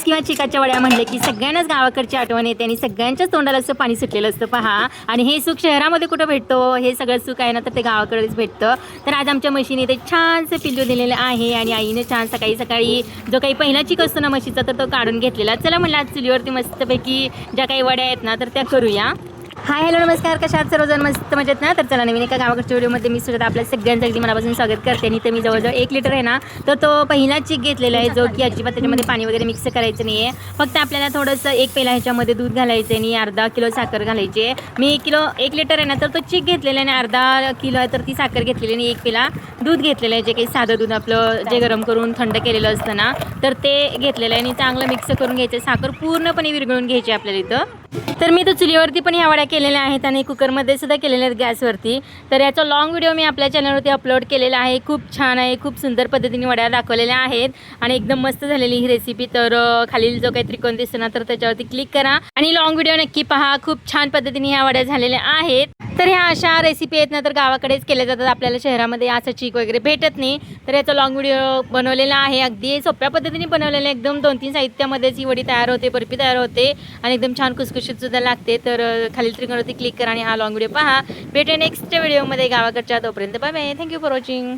Chicks किंवा चिकाच्या वड्या म्हणले की सगळ्यांनाच गावाकडची आठवण येते आणि सगळ्यांच्याच तोंडाला असं पाणी सुटलेलं असतं पहा. आणि हे सुख शहरामध्ये कुठं भेटतो, हे सगळं सुख आहे ना तर ते गावाकडेच भेटतं. तर आज आमच्या म्हशीने ते छानसे पिल्लू दिलेलं आहे आणि आईने छान सकाळी सकाळी जो काही पहिला चिक असतो ना म्हशीचा तर तो काढून घेतलेला. चला म्हणलं आज चुलीवरती मस्तपैकी ज्या काही वड्या आहेत ना तर त्या करूया. हाय हॅलो नमस्कार, कशा आहात सर्वजण? मस्त मजेत ना? तर चला नवीन एका गावाकडच्या व्हिडिओमध्ये मी सुद्धा आपल्या सगळ्यांचं अगदी मनापासून स्वागत करते. आणि तर मी जवळजवळ 1 लिटर आहे ना तर तो पहिला चिक घेतलेला आहे, जो की अजिबात त्याच्यामध्ये पाणी वगैरे मिक्स करायचं नाही आहे. फक्त आपल्याला थोडंसं एक पेला ह्याच्यामध्ये दूध घालायचं आणि अर्धा किलो साखर घालायची आहे. मी 1 लिटर आहे ना तर तो चिक घेतलेला आहे आणि अर्धा किलो आहे तर ती साखर घेतलेली आणि 1 पेला दूध घेतलेलं आहे, जे काही साधं दूध आपलं जे गरम करून थंड केलेलं असतं ना तर ते घेतलेलं आहे आणि चांगलं मिक्स करून घ्यायचं. साखर पूर्णपणे विरघळून घ्यायची आपल्याला इथं. तर मी तो चुलीवरती पण ह्या वड्या केलेल्या आहेत आणि कुकरमध्ये सुद्धा केलेल्या आहेत गॅसवरती. तर याचा लॉंग व्हिडिओ मी आपल्या चॅनलवरती अपलोड केलेला आहे. खूप छान आहे, खूप सुंदर पद्धतीने वड्या दाखवलेल्या आहेत आणि एकदम मस्त झालेली ही रेसिपी. तर खालील जो काही त्रिकोण दिसतो ना तर त्याच्यावरती क्लिक करा आणि लॉंग व्हिडिओ नक्की पहा. खूप छान पद्धतीने ह्या वड्या झालेल्या आहेत. तर ह्या अशा रेसिपी आहेत ना तर गावाकडेच केल्या जातात, आपल्याला शहरामध्ये असं चीक वगैरे भेटत नाही. तर याचा लॉंग व्हिडिओ बनवलेला आहे, अगदी सोप्या पद्धतीने बनवलेलं आहे. एकदम 2-3 साहित्यामध्येच ही वडी तयार होते, बर्फी तयार होते आणि एकदम छान कुसकुशीत सुद्धा लागते. तर खालील त्रिकोणावरती क्लिक करा आणि हा लॉंग व्हिडिओ पहा. भेटूया नेक्स्ट व्हिडिओमध्ये गावाकडच्या. तोपर्यंत bye bye. Thank you for watching.